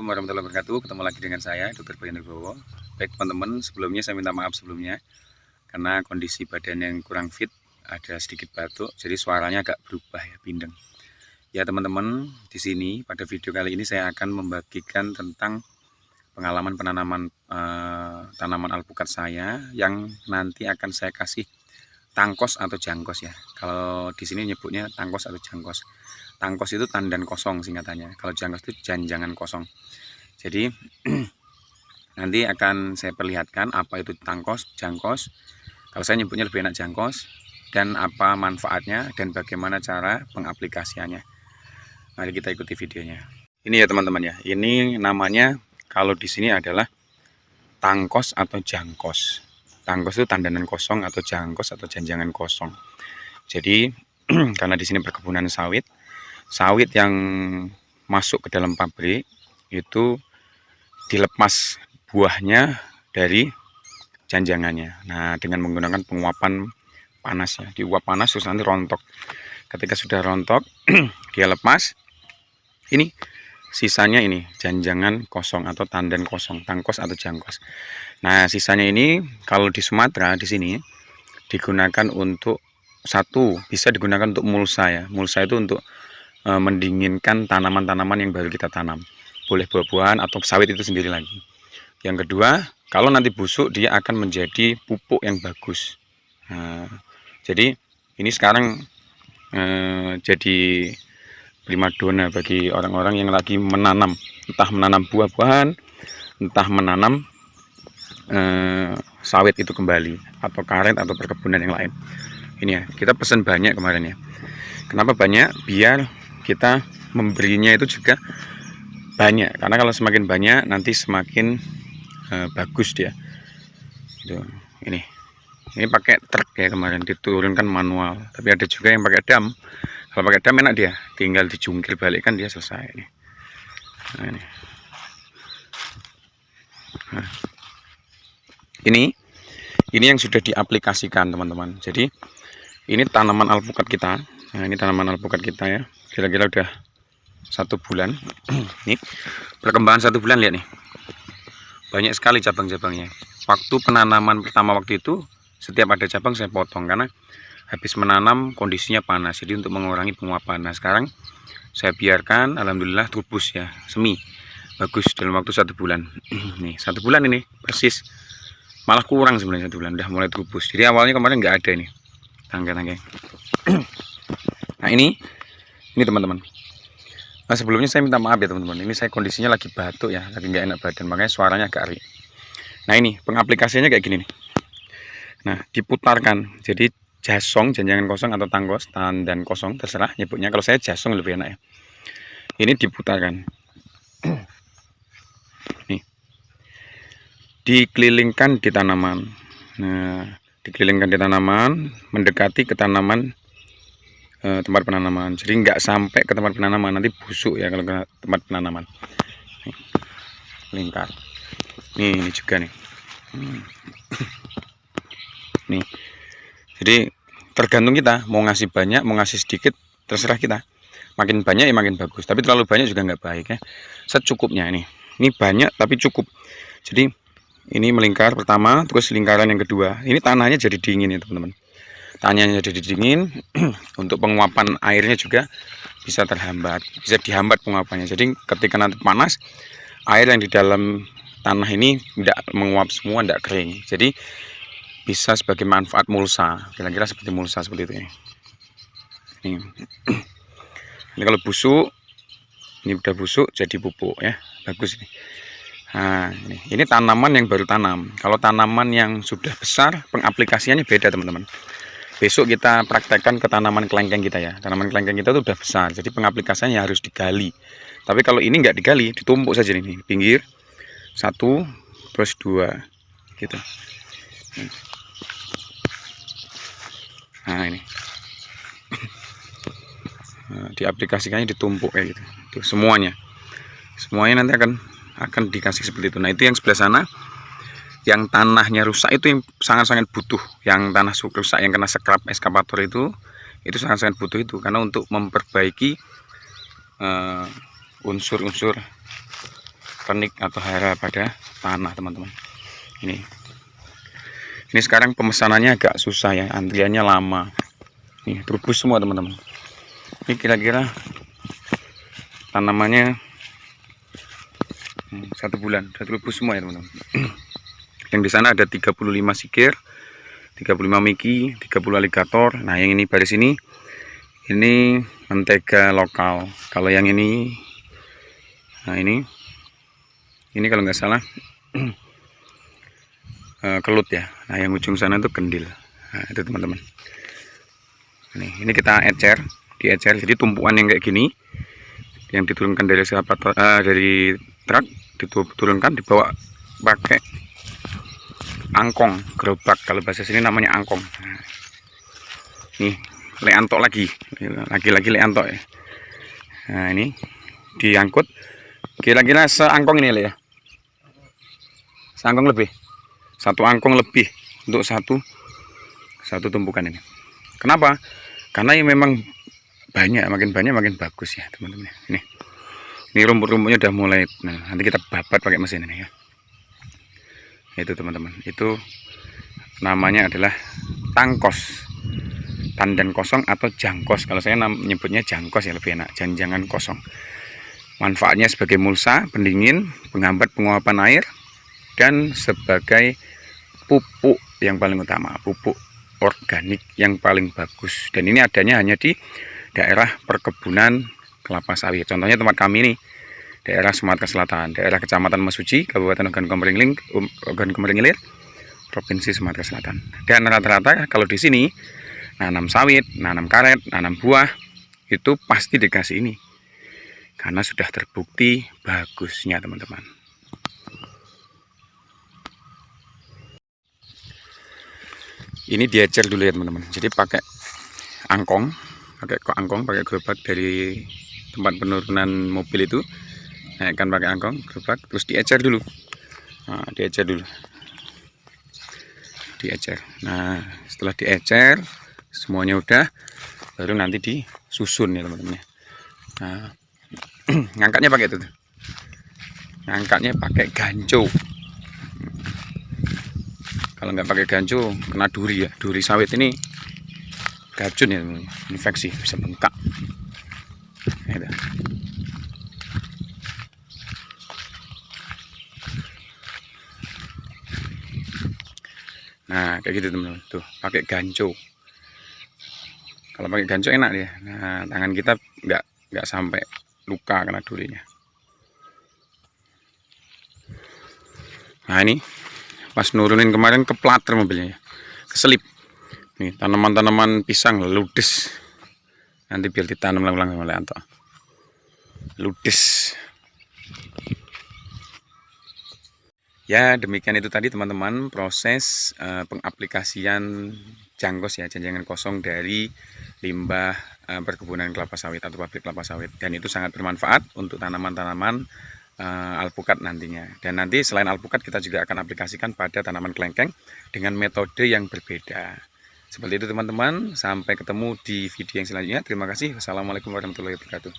Assalamualaikum warahmatullahi wabarakatuh. Ketemu lagi dengan saya, Dr. Bayu Nugroho. Baik teman-teman, sebelumnya saya minta maaf sebelumnya karena kondisi badan yang kurang fit, ada sedikit batuk, jadi suaranya agak berubah ya, bindeng. Ya teman-teman, di sini pada video kali ini saya akan membagikan tentang pengalaman penanaman tanaman alpukat saya yang nanti akan saya kasih tangkos atau jangkos ya. Kalau di sini nyebutnya tangkos atau jangkos. Tangkos itu tandan kosong singkatannya. Kalau jangkos itu janjangan kosong. Jadi nanti akan saya perlihatkan apa itu tangkos, jangkos. Kalau saya nyebutnya lebih enak jangkos, dan apa manfaatnya dan bagaimana cara pengaplikasiannya. Mari kita ikuti videonya. Ini ya teman-teman ya. Ini namanya kalau di sini adalah tangkos atau jangkos. Tangkos itu tandanan kosong atau jangkos atau janjangan kosong. Jadi karena di sini perkebunan sawit yang masuk ke dalam pabrik itu dilepas buahnya dari janjangannya. Nah, dengan menggunakan penguapan panas ya, diuap panas terus nanti rontok. Ketika sudah rontok, dia lepas. Ini sisanya ini janjangan kosong atau tandan kosong, tangkos atau jangkos. Nah, sisanya ini kalau di Sumatera di sini digunakan untuk bisa digunakan untuk mulsa ya. Mulsa itu untuk mendinginkan tanaman-tanaman yang baru kita tanam. Boleh buah-buahan atau sawit itu sendiri lagi. Yang kedua, kalau nanti busuk dia akan menjadi pupuk yang bagus. Nah, jadi ini sekarang jadi primadona bagi orang-orang yang lagi menanam, entah menanam buah-buahan, entah menanam sawit itu kembali, atau karet atau perkebunan yang lain. Ini ya, kita pesan banyak kemarin ya. Kenapa banyak? Biar kita memberinya itu juga banyak, karena kalau semakin banyak nanti semakin bagus dia. Gitu. Ini pakai truk ya, kemarin diturunkan manual, tapi ada juga yang pakai dam. Kalau pakai dam enak dia, tinggal dijungkir balik kan dia selesai. Nah, ini yang sudah diaplikasikan teman-teman. Jadi ini tanaman alpukat kita. Nah, ini tanaman alpukat kita ya. Kira-kira udah 1 bulan. Nih perkembangan 1 bulan, lihat nih. Banyak sekali cabang-cabangnya. Waktu penanaman pertama waktu itu, setiap ada cabang saya potong karena habis menanam kondisinya panas. Jadi untuk mengurangi penguapan. Nah, sekarang saya biarkan, alhamdulillah tubus ya, semi. Bagus dalam waktu 1 bulan. Nih, 1 bulan ini persis. Malah kurang sebenarnya 1 bulan udah mulai tubus. Jadi awalnya kemarin nggak ada ini tangga-tangga. Nah, ini teman-teman. Nah, sebelumnya saya minta maaf ya teman-teman. Ini saya kondisinya lagi batuk ya, lagi nggak enak badan, makanya suaranya agak ri. Nah, ini pengaplikasiannya kayak gini nih. Nah, diputarkan. Jadi jasong, janjangan kosong atau tangkos, tandan kosong, terserah nyebutnya. Kalau saya jasong lebih enak ya. Ini diputarkan. Nih. Dikelilingkan di tanaman. Nah, dikelilingkan di tanaman, mendekati ke tanaman tempat penanaman. Jadi nggak sampai ke tempat penanaman, nanti busuk ya kalau ke tempat penanaman. Nih, lingkar. Ini juga nih. Nih. Jadi tergantung kita mau ngasih banyak, mau ngasih sedikit, terserah kita. Makin banyak ya makin bagus. Tapi terlalu banyak juga nggak baik ya. Secukupnya ini. Ini banyak tapi cukup. Jadi ini melingkar pertama, terus lingkaran yang kedua. Ini tanahnya jadi dingin ya teman-teman. Tanahnya jadi dingin, untuk penguapan airnya juga bisa terhambat, bisa dihambat penguapannya. Jadi ketika nanti panas, air yang di dalam tanah ini tidak menguap semua, tidak kering. Jadi bisa sebagai manfaat mulsa, kira-kira seperti mulsa seperti itu ya. Ini kalau busuk, ini udah busuk jadi pupuk ya, bagus ini. Nah, ini tanaman yang baru tanam. Kalau tanaman yang sudah besar, pengaplikasiannya beda teman-teman. Besok kita praktekkan ke tanaman kelengkeng kita ya. Tanaman kelengkeng kita itu udah besar, jadi pengaplikasiannya harus digali. Tapi kalau ini nggak digali, ditumpuk saja nih, pinggir 1 terus 2 gitu. Nah, ini nah, diaplikasikannya ditumpuk kayak gitu. Tuh, semuanya nanti akan dikasih seperti itu. Nah, itu yang sebelah sana yang tanahnya rusak itu yang sangat-sangat butuh. Yang tanah rusak yang kena scrap eskavator itu sangat-sangat butuh itu, karena untuk memperbaiki unsur-unsur renik atau hara pada tanah, teman-teman. Ini sekarang pemesanannya agak susah ya, antriannya lama. Nih trubus semua, teman-teman. Ini kira-kira tanamannya 1 bulan udah trubus semua ya, teman-teman. Yang di sana ada 35 sikir, 35 miki, 30 aligator. Nah, yang ini baris ini mentega lokal. Kalau yang ini, nah ini kalau nggak salah kelut ya. Nah, yang ujung sana itu kendil. Nah, itu teman-teman. Ini kita ecer, diecer. Jadi tumpuan yang kayak gini, yang diturunkan dari dari truk, diturunkan dibawa pakai angkong, gerobak. Kalau bahasa sini namanya angkong. Nah, nih leantok lagi leantok ya. Nah, ini diangkut kira-kira seangkong ini ya, seangkong lebih, 1 angkong lebih untuk satu tumpukan ini. Kenapa? Karena ini memang banyak, makin banyak makin bagus ya, teman-teman. Ini rumput-rumputnya udah mulai. Nah, nanti kita babat pakai mesin ini ya. Itu teman-teman, itu namanya adalah tangkos, tandan kosong atau jangkos. Kalau saya menyebutnya jangkos ya, lebih enak, jangan kosong. Manfaatnya sebagai mulsa, pendingin, penghambat penguapan air, dan sebagai pupuk yang paling utama, pupuk organik yang paling bagus. Dan ini adanya hanya di daerah perkebunan kelapa sawit. Contohnya tempat kami ini, daerah Sumatera Selatan, daerah Kecamatan Mesuji, Kabupaten Ogan Komering Ilir, Provinsi Sumatera Selatan. Dan rata-rata kalau di sini nanam sawit, nanam karet, nanam buah, itu pasti dikasih ini, karena sudah terbukti bagusnya, teman-teman. Ini diecer dulu ya, teman-teman. Jadi pakai angkong, pakai gerobak dari tempat penurunan mobil itu. Naikkan pakai angkong, gerobak, terus diecer dulu. Nah, diecer. Nah, setelah diecer semuanya udah, baru nanti disusun ya, teman-teman. Nah, ngangkatnya pakai itu. Ngangkatnya pakai ganco. Kalau nggak pakai ganco kena duri ya. Duri sawit ini racun ya, teman-teman. Infeksi, bisa bengkak. Gitu. Nah, kayak gitu, teman-teman. Tuh, pakai ganco. Kalau pakai ganco enak dia. Nah, tangan kita nggak sampai luka kena durinya. Nah, ini pas nurunin kemarin keplater mobilnya, keselip. Nih, tanaman-tanaman pisang ludes. Nanti biar ditanam ulang-ulang sama Leanto. Ludes. Ya, demikian itu tadi, teman-teman, proses pengaplikasian jangkos ya, jangan kosong dari limbah perkebunan kelapa sawit atau pabrik kelapa sawit. Dan itu sangat bermanfaat untuk tanaman-tanaman alpukat nantinya. Dan nanti selain alpukat kita juga akan aplikasikan pada tanaman kelengkeng dengan metode yang berbeda. Seperti itu, teman-teman. Sampai ketemu di video yang selanjutnya. Terima kasih. Wassalamualaikum warahmatullahi wabarakatuh.